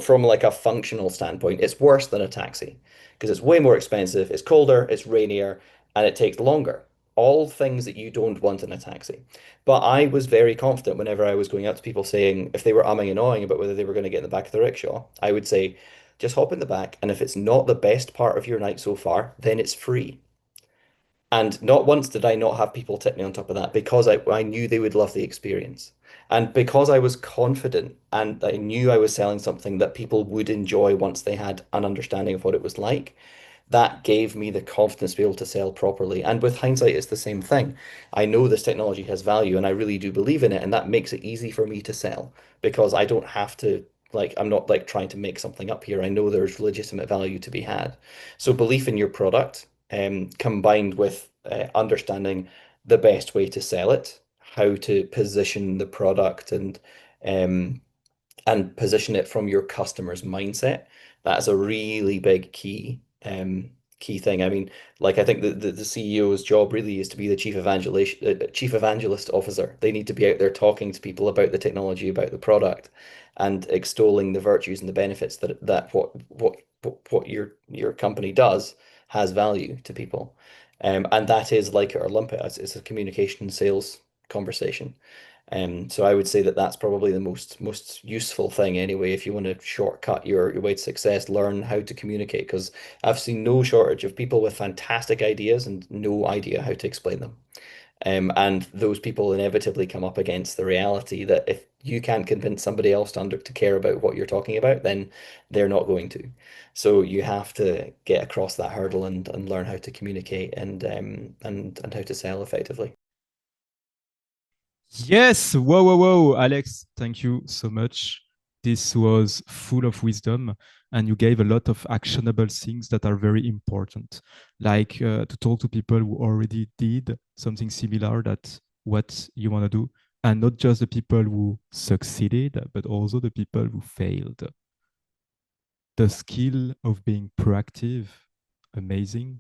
Speaker 3: from like a functional standpoint, it's worse than a taxi because it's way more expensive, it's colder, it's rainier, and it takes longer. All things that you don't want in a taxi. But I was very confident whenever I was going out to people saying if they were umming and ahhing about whether they were going to get in the back of the rickshaw, I would say, just hop in the back, and if it's not the best part of your night so far, then it's free. And not once did I not have people tip me on top of that because I knew they would love the experience. And because I was confident and I knew I was selling something that people would enjoy once they had an understanding of what it was like, that gave me the confidence to be able to sell properly. And with hindsight, it's the same thing. I know this technology has value and I really do believe in it, and that makes it easy for me to sell because I don't have to, like, I'm not like trying to make something up here. I know there's legitimate value to be had. So belief in your product, combined with understanding the best way to sell it, how to position the product um, and position it from your customer's mindset. That's a really big key thing. I mean, like I think the CEO's job really is to be the chief evangelist officer. They need to be out there talking to people about the technology, about the product, and extolling the virtues and the benefits that what your company does has value to people. And that is like it or lump it. It's a communication sales conversation. So I would say that that's probably the most useful thing anyway. If you want to shortcut your way to success, learn how to communicate because I've seen no shortage of people with fantastic ideas and no idea how to explain them. And those people inevitably come up against the reality that if you can't convince somebody else to care about what you're talking about, then they're not going to. So you have to get across that hurdle and learn how to communicate and how to sell effectively.
Speaker 2: Yes, whoa, whoa, whoa, Alex, thank you so much. This was full of wisdom, and you gave a lot of actionable things that are very important, like to talk to people who already did something similar that what you want to do, and not just the people who succeeded, but also the people who failed. The skill of being proactive, amazing,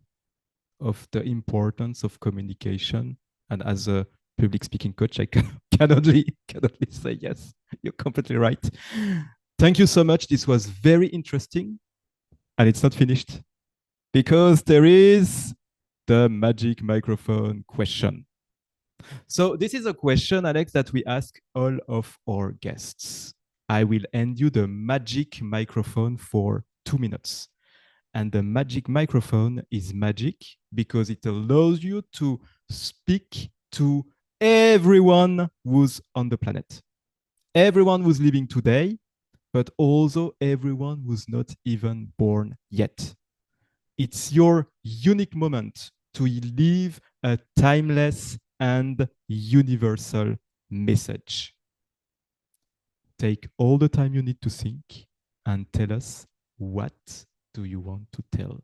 Speaker 2: of the importance of communication. And as a public speaking coach, I can only say yes, you're completely right. Thank you so much. This was very interesting. And it's not finished because there is the magic microphone question. So, this is a question, Alex, that we ask all of our guests. I will hand you the magic microphone for 2 minutes. And the magic microphone is magic because it allows you to speak to everyone who's on the planet, everyone who's living today, but also everyone who's not even born yet. It's your unique moment to leave a timeless and universal message. Take all the time you need to think and tell us, what do you want to tell?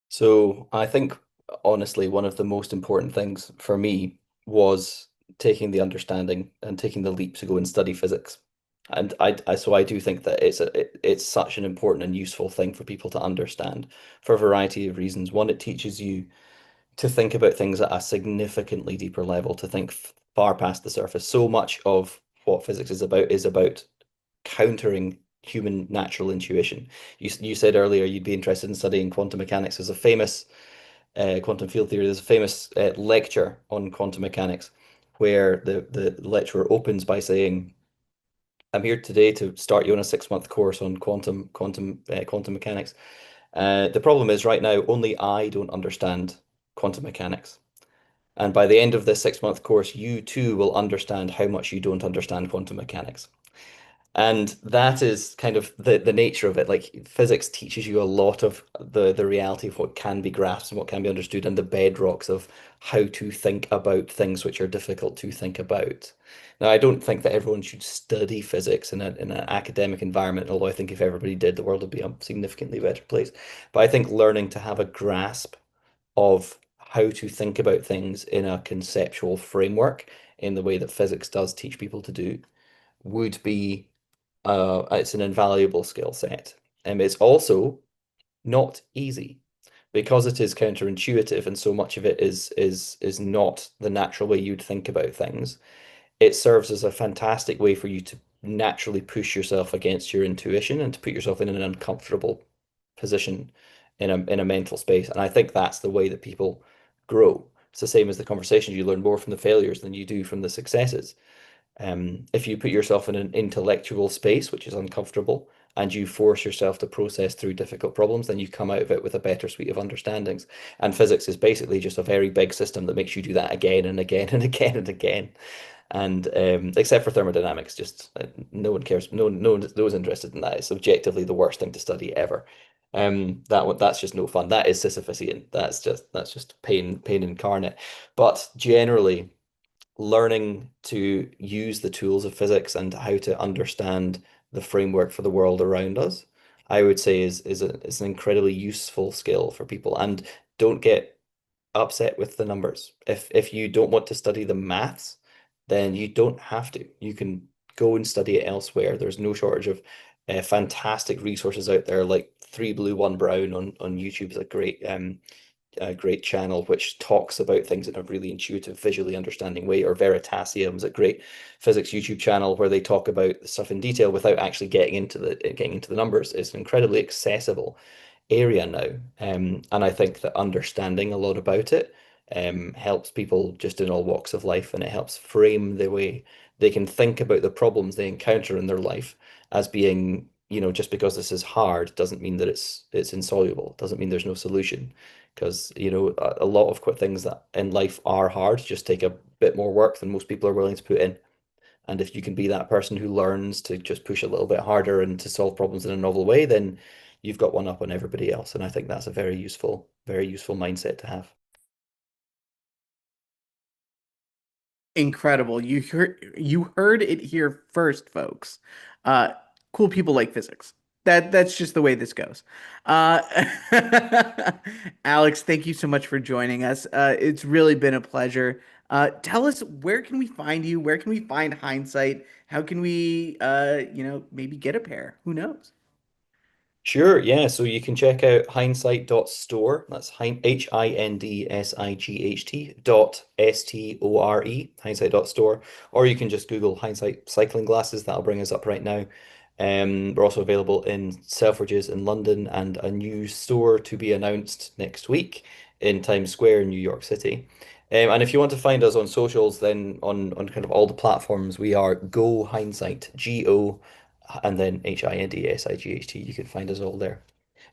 Speaker 3: So I think honestly, one of the most important things for me was taking the understanding and taking the leap to go and study physics. And so I do think that it's such an important and useful thing for people to understand for a variety of reasons. One, it teaches you to think about things at a significantly deeper level, to think far past the surface. So much of what physics is about countering human natural intuition. You said earlier you'd be interested in studying quantum mechanics. There's a famous quantum field theory. There's a famous lecture on quantum mechanics where the lecturer opens by saying, "I'm here today to start you on a 6-month course on quantum mechanics. The problem is right now only I don't understand quantum mechanics." And by the end of this 6-month course, you too will understand how much you don't understand quantum mechanics. And that is kind of the nature of it. Like physics teaches you a lot of the reality of what can be grasped and what can be understood and the bedrocks of how to think about things which are difficult to think about. Now, I don't think that everyone should study physics in an academic environment, although I think if everybody did, the world would be a significantly better place. But I think learning to have a grasp of how to think about things in a conceptual framework in the way that physics does teach people to do would be it's an invaluable skill set. It's also not easy because it is counterintuitive and so much of it is not the natural way you'd think about things. It serves as a fantastic way for you to naturally push yourself against your intuition and to put yourself in an uncomfortable position in a mental space. And I think that's the way that people grow. It's the same as the conversations. You learn more from the failures than you do from the successes. If you put yourself in an intellectual space, which is uncomfortable, and you force yourself to process through difficult problems, then you come out of it with a better suite of understandings. And physics is basically just a very big system that makes you do that again and again and again and again. And except for thermodynamics, just no one cares. No one's interested in that. It's objectively the worst thing to study ever. That's just no fun. That is Sisyphusian. That's just pain incarnate. But generally, learning to use the tools of physics and how to understand the framework for the world around us, I would say is an incredibly useful skill for people. And don't get upset with the numbers. If you don't want to study the maths, then you don't have to. You can go and study it elsewhere. There's no shortage of fantastic resources out there, like Three Blue, One Brown on YouTube is a great channel which talks about things in a really intuitive, visually understanding way. Or Veritasium is a great physics YouTube channel where they talk about the stuff in detail without actually getting into the numbers. It's incredibly accessible area now. And I think that understanding a lot about it helps people just in all walks of life, and it helps frame the way they can think about the problems they encounter in their life as being, just because this is hard doesn't mean that it's insoluble, doesn't mean there's no solution. Because, a lot of things that in life are hard just take a bit more work than most people are willing to put in. And if you can be that person who learns to just push a little bit harder and to solve problems in a novel way, then you've got one up on everybody else. And I think that's a very useful mindset to have.
Speaker 1: Incredible. You heard it here first, folks. Uh, cool people like physics. That's just the way this goes. Uh, Alex, thank you so much for joining us. It's really been a pleasure. Tell us, where can we find you? Where can we find Hindsight? How can we, maybe get a pair? Who knows?
Speaker 3: Sure, yeah. So you can check out hindsight.store. That's HINDSIGHT .STORE, hindsight.store. Or you can just Google Hindsight cycling glasses. That'll bring us up right now. We're also available in Selfridges in London and a new store to be announced next week in Times Square in New York City. And if you want to find us on socials, then on kind of all the platforms, we are Go Hindsight, GO and then HINDSIGHT. You can find us all there.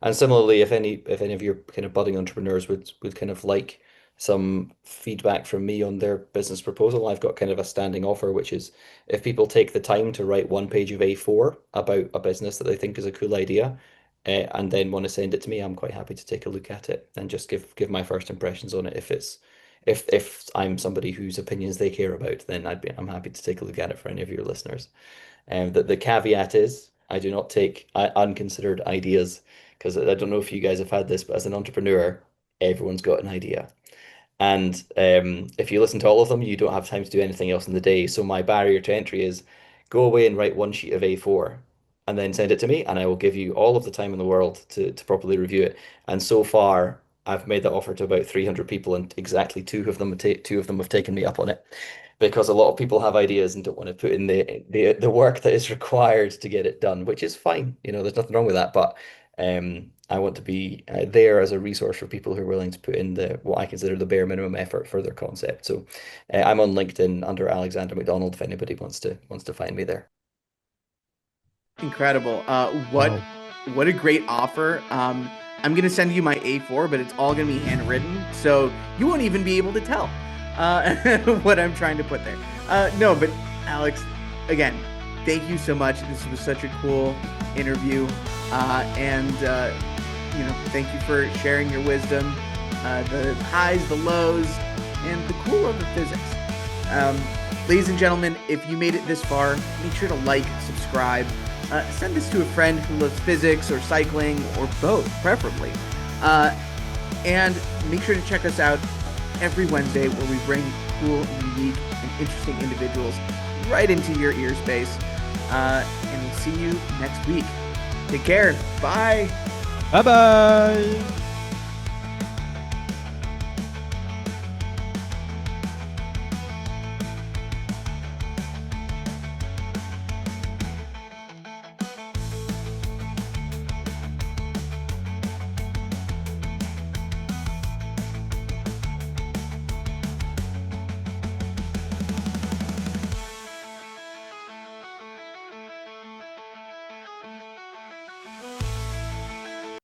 Speaker 3: And similarly, if any of your kind of budding entrepreneurs would kind of like some feedback from me on their business proposal, I've got kind of a standing offer, which is if people take the time to write one page of A4 about a business that they think is a cool idea, and then want to send it to me, I'm quite happy to take a look at it and just give my first impressions on it. If I'm somebody whose opinions they care about, then I'm happy to take a look at it for any of your listeners. The caveat is I do not take unconsidered ideas, because I don't know if you guys have had this, but as an entrepreneur, everyone's got an idea. And if you listen to all of them, you don't have time to do anything else in the day. So my barrier to entry is go away and write one sheet of A4 and then send it to me, and I will give you all of the time in the world to properly review it. And so far, I've made that offer to about 300 people, and exactly two of them have taken me up on it, because a lot of people have ideas and don't want to put in the work that is required to get it done, which is fine. There's nothing wrong with that. But I want to be there as a resource for people who are willing to put in the what I consider the bare minimum effort for their concept. So I'm on LinkedIn under Alexander Macdonald if anybody wants to find me there.
Speaker 1: Incredible.
Speaker 2: Wow.
Speaker 1: What a great offer. I'm gonna send you my A4, but it's all gonna be handwritten, so you won't even be able to tell what I'm trying to put there. No, but Alex, again, thank you so much. This was such a cool interview, and thank you for sharing your wisdom, the highs, the lows, and the cool of the physics. Ladies and gentlemen, if you made it this far, make sure to like, subscribe. Send this to a friend who loves physics or cycling or both, preferably. And make sure to check us out every Wednesday, where we bring cool, unique, and interesting individuals right into your ear space. And we'll see you next week. Take care. Bye.
Speaker 2: Bye bye.